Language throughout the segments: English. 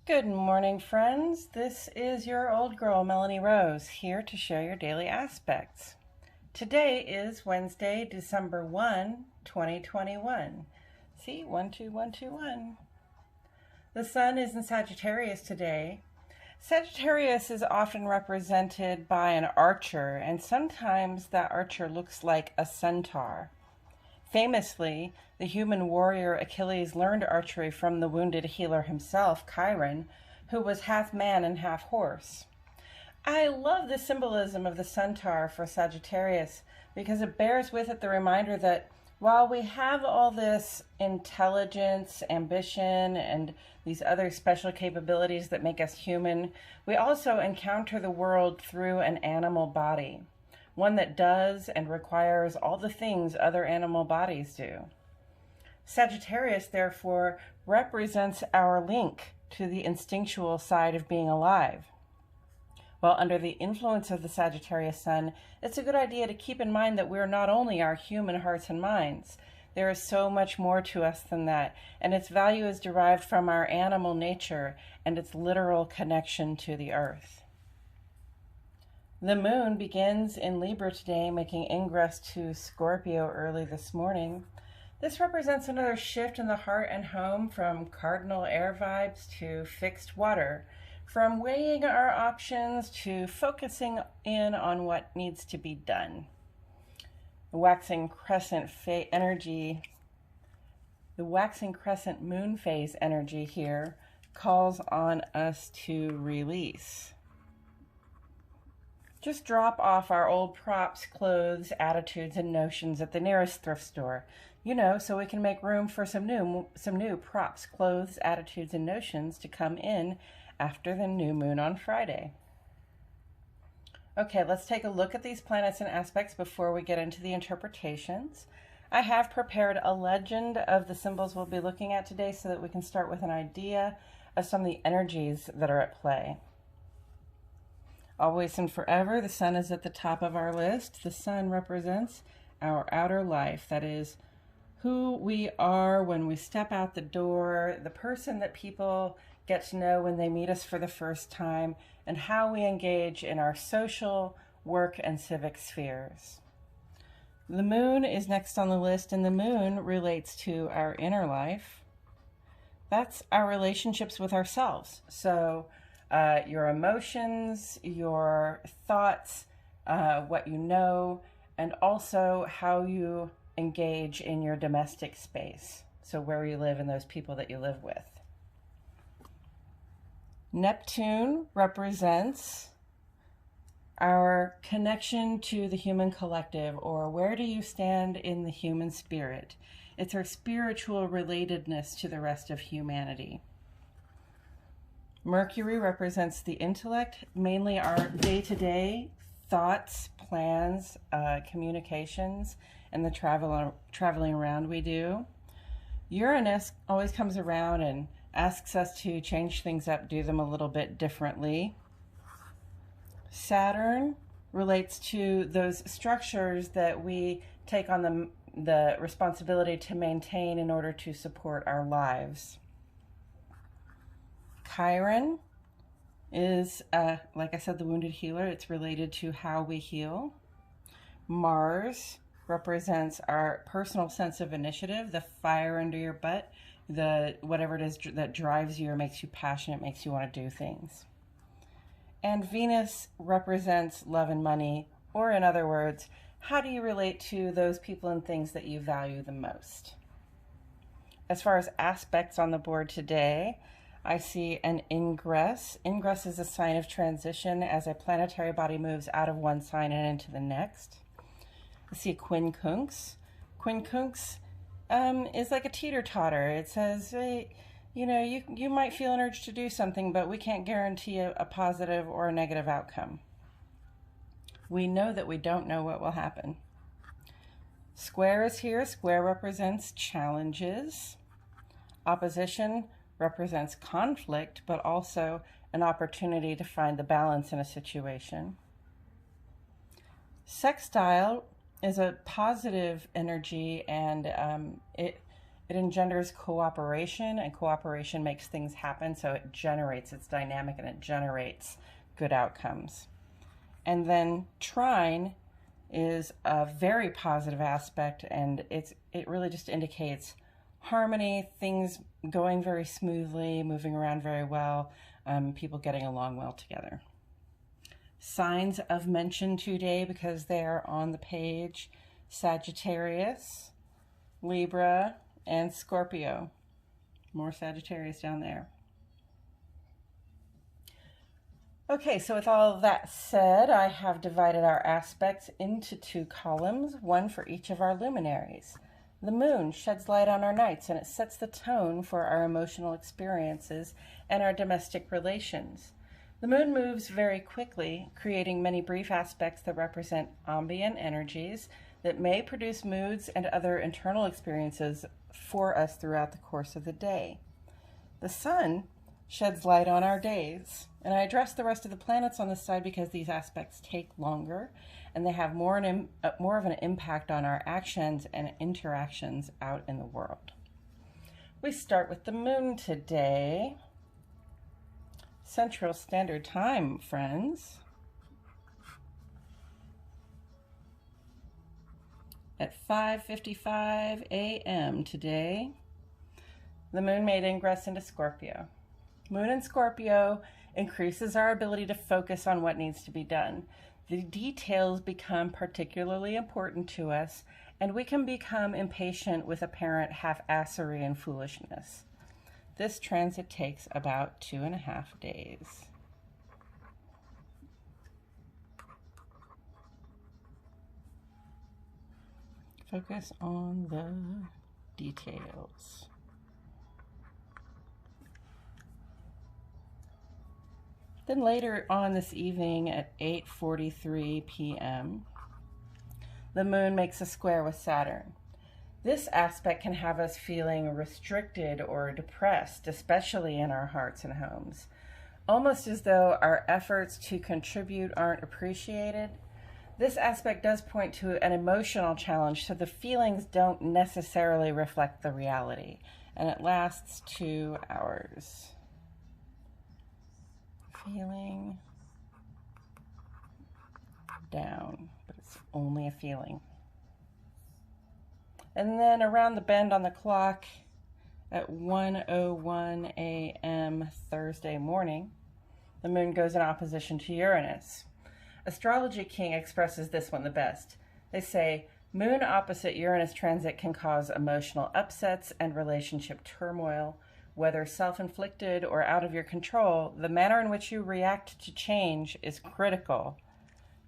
Good morning, friends. This is your old girl, Melanie Rose, here to share your daily aspects. Today is Wednesday, December 2021. See, 12121. The sun is in Sagittarius today. Sagittarius is often represented by an archer, and sometimes that archer looks like a centaur. Famously, the human warrior Achilles learned archery from the wounded healer himself, Chiron, who was half man and half horse. I love the symbolism of the centaur for Sagittarius because it bears with it the reminder that while we have all this intelligence, ambition, and these other special capabilities that make us human, we also encounter the world through an animal body. One that does and requires all the things other animal bodies do. Sagittarius, therefore, represents our link to the instinctual side of being alive. While under the influence of the Sagittarius sun, it's a good idea to keep in mind that we're not only our human hearts and minds. There is so much more to us than that, and its value is derived from our animal nature and its literal connection to the earth. The moon begins in Libra today, making ingress to Scorpio early this morning. This represents another shift in the heart and home from cardinal air vibes to fixed water, from weighing our options to focusing in on what needs to be done. The waxing crescent moon phase energy here calls on us to release. Just drop off our old props, clothes, attitudes, and notions at the nearest thrift store, so we can make room for some new props, clothes, attitudes, and notions to come in after the new moon on Friday. Okay, let's take a look at these planets and aspects before we get into the interpretations. I have prepared a legend of the symbols we'll be looking at today so that we can start with an idea of some of the energies that are at play. Always and forever, the sun is at the top of our list. The sun represents our outer life. That is who we are when we step out the door, the person that people get to know when they meet us for the first time, and how we engage in our social, work, and civic spheres. The moon is next on the list, and the moon relates to our inner life. That's our relationships with ourselves. So your emotions, your thoughts, what you know, and also how you engage in your domestic space. So where you live and those people that you live with. Neptune represents our connection to the human collective, or where do you stand in the human spirit? It's our spiritual relatedness to the rest of humanity. Mercury represents the intellect, mainly our day-to-day thoughts, plans, communications, and the traveling around we do. Uranus always comes around and asks us to change things up, do them a little bit differently. Saturn relates to those structures that we take on the responsibility to maintain in order to support our lives. Chiron is, like I said, the wounded healer. It's related to how we heal. Mars represents our personal sense of initiative, the fire under your butt, the whatever it is that drives you or makes you passionate, makes you want to do things. And Venus represents love and money, or in other words, how do you relate to those people and things that you value the most? As far as aspects on the board today, I see an ingress. Ingress is a sign of transition as a planetary body moves out of one sign and into the next. I see a quincunx. Quincunx is like a teeter-totter. It says, hey, you might feel an urge to do something, but we can't guarantee a positive or a negative outcome. We know that we don't know what will happen. Square is here. Square represents challenges. Opposition represents conflict, but also an opportunity to find the balance in a situation. Sextile is a positive energy, and it It engenders cooperation, and cooperation makes things happen, so it's dynamic and it generates good outcomes. And then trine is a very positive aspect, and it really just indicates harmony, things going very smoothly, moving around very well, people getting along well together. Signs of mention today, because they're on the page: Sagittarius, Libra, and Scorpio. More Sagittarius down there. Okay, so with all of that said, I have divided our aspects into 2 columns, one for each of our luminaries. The moon sheds light on our nights, and it sets the tone for our emotional experiences and our domestic relations. The moon moves very quickly, creating many brief aspects that represent ambient energies that may produce moods and other internal experiences for us throughout the course of the day. The sun sheds light on our days, and I address the rest of the planets on this side because these aspects take longer and they have more of an impact on our actions and interactions out in the world. We start with the moon today. Central Standard Time, friends. At 5:55 a.m. today, the moon made ingress into Scorpio. Moon in Scorpio increases our ability to focus on what needs to be done. The details become particularly important to us, and we can become impatient with apparent half-assery and foolishness. This transit takes about 2.5 days. Focus on the details. Then later on this evening at 8:43 p.m., the moon makes a square with Saturn. This aspect can have us feeling restricted or depressed, especially in our hearts and homes, almost as though our efforts to contribute aren't appreciated. This aspect does point to an emotional challenge, so the feelings don't necessarily reflect the reality, and it lasts 2 hours. Feeling down, but it's only a feeling. And then around the bend on the clock at 1:01 a.m. Thursday morning, the moon goes in opposition to Uranus. Astrology King expresses this one the best. They say, moon opposite Uranus transit can cause emotional upsets and relationship turmoil. Whether self-inflicted or out of your control, the manner in which you react to change is critical.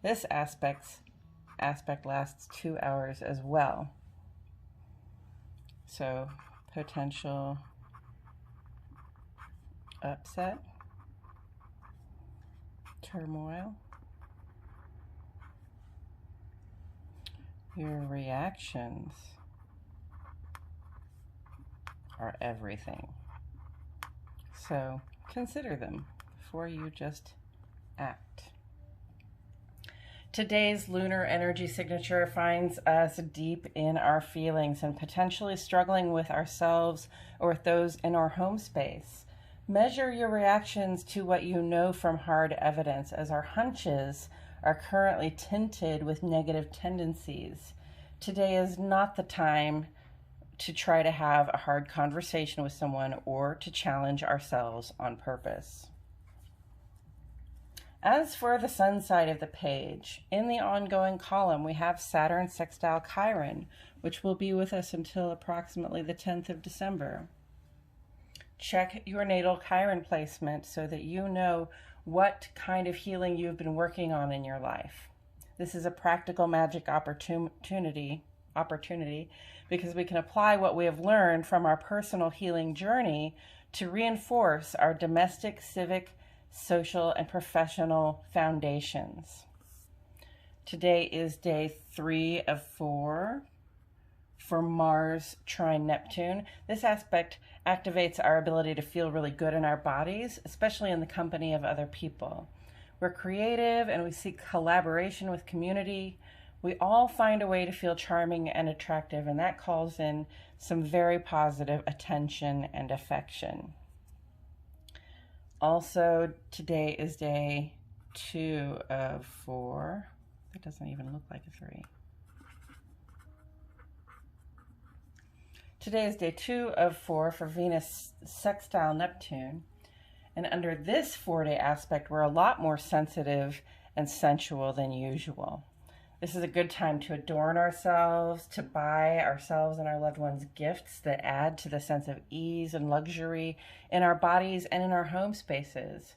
This aspect lasts 2 hours as well. So, potential upset, turmoil. Your reactions are everything. So consider them before you just act. Today's lunar energy signature finds us deep in our feelings and potentially struggling with ourselves or with those in our home space. Measure your reactions to what you know from hard evidence, as our hunches are currently tinted with negative tendencies. Today is not the time to try to have a hard conversation with someone or to challenge ourselves on purpose. As for the sun side of the page, in the ongoing column, we have Saturn sextile Chiron, which will be with us until approximately the 10th of December. Check your natal Chiron placement so that you know what kind of healing you've been working on in your life. This is a practical magic opportunity because we can apply what we have learned from our personal healing journey to reinforce our domestic, civic, social, and professional foundations. Today is day 3 of 4 for Mars trine Neptune. This aspect activates our ability to feel really good in our bodies, especially in the company of other people. We're creative and we seek collaboration with community. We all find a way to feel charming and attractive, and that calls in some very positive attention and affection. Also, today is day 2 of 4. That doesn't even look like a 3. Today is day 2 of 4 for Venus sextile Neptune. And under this 4-day aspect, we're a lot more sensitive and sensual than usual. This is a good time to adorn ourselves, to buy ourselves and our loved ones gifts that add to the sense of ease and luxury in our bodies and in our home spaces.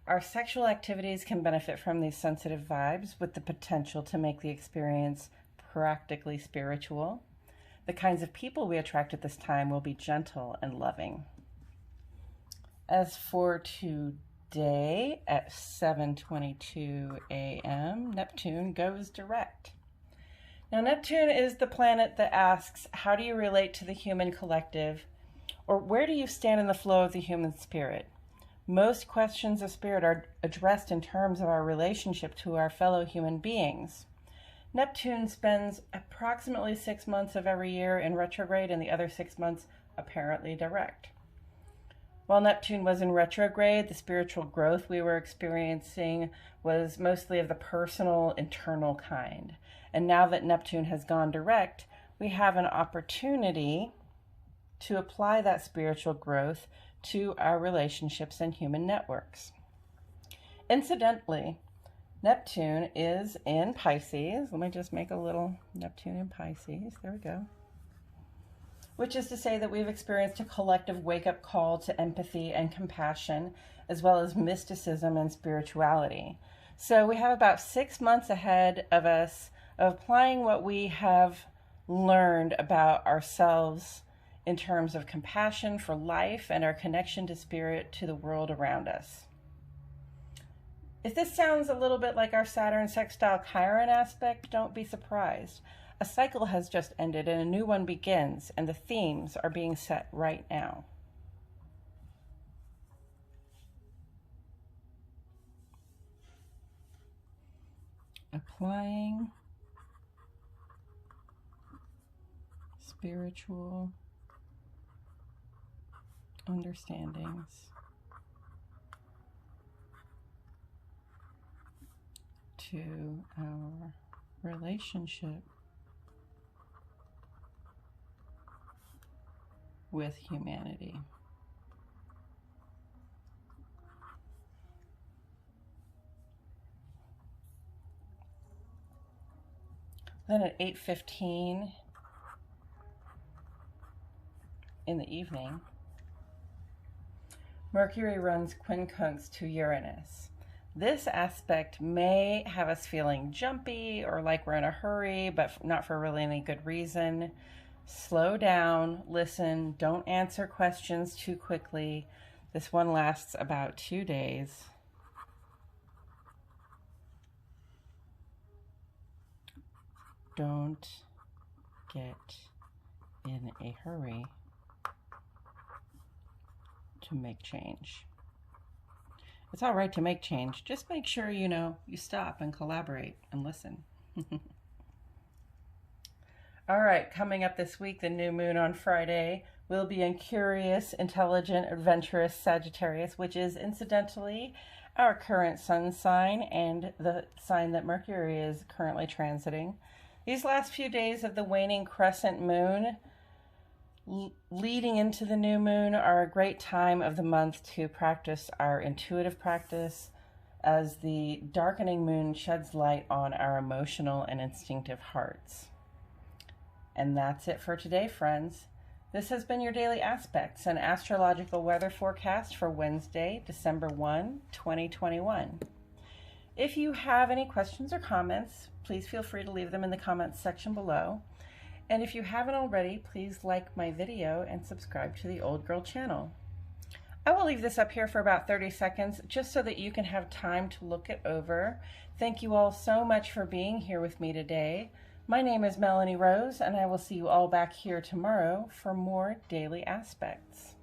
Our sexual activities can benefit from these sensitive vibes with the potential to make the experience practically spiritual. The kinds of people we attract at this time will be gentle and loving. As for today at 7:22 a.m., Neptune goes direct. Now, Neptune is the planet that asks, how do you relate to the human collective? Or where do you stand in the flow of the human spirit? Most questions of spirit are addressed in terms of our relationship to our fellow human beings. Neptune spends approximately 6 months of every year in retrograde and the other 6 months apparently direct. While Neptune was in retrograde, the spiritual growth we were experiencing was mostly of the personal, internal kind. And now that Neptune has gone direct, we have an opportunity to apply that spiritual growth to our relationships and human networks. Incidentally, Neptune is in Pisces. Let me just make a little Neptune in Pisces. There we go. Which is to say that we've experienced a collective wake-up call to empathy and compassion, as well as mysticism and spirituality. So we have about 6 months ahead of us of applying what we have learned about ourselves in terms of compassion for life and our connection to spirit to the world around us. If this sounds a little bit like our Saturn sextile Chiron aspect, don't be surprised. A cycle has just ended and a new one begins, and the themes are being set right now. Applying spiritual understandings to our relationship with humanity. Then at 8:15 in the evening, Mercury runs quincunx to Uranus. This aspect may have us feeling jumpy or like we're in a hurry, but not for really any good reason. Slow down, listen, don't answer questions too quickly. This one lasts about 2 days. Don't get in a hurry to make change. It's all right to make change. Just make sure, you stop and collaborate and listen. All right, coming up this week, the new moon on Friday will be in curious, intelligent, adventurous Sagittarius, which is incidentally our current sun sign and the sign that Mercury is currently transiting. These last few days of the waning crescent moon leading into the new moon are a great time of the month to practice our intuitive practice as the darkening moon sheds light on our emotional and instinctive hearts. And that's it for today, friends. This has been your Daily Aspects, an astrological weather forecast for Wednesday, December 1, 2021. If you have any questions or comments, please feel free to leave them in the comments section below. And if you haven't already, please like my video and subscribe to the Old Girl channel. I will leave this up here for about 30 seconds just so that you can have time to look it over. Thank you all so much for being here with me today. My name is Melanie Rose, and I will see you all back here tomorrow for more Daily Aspects.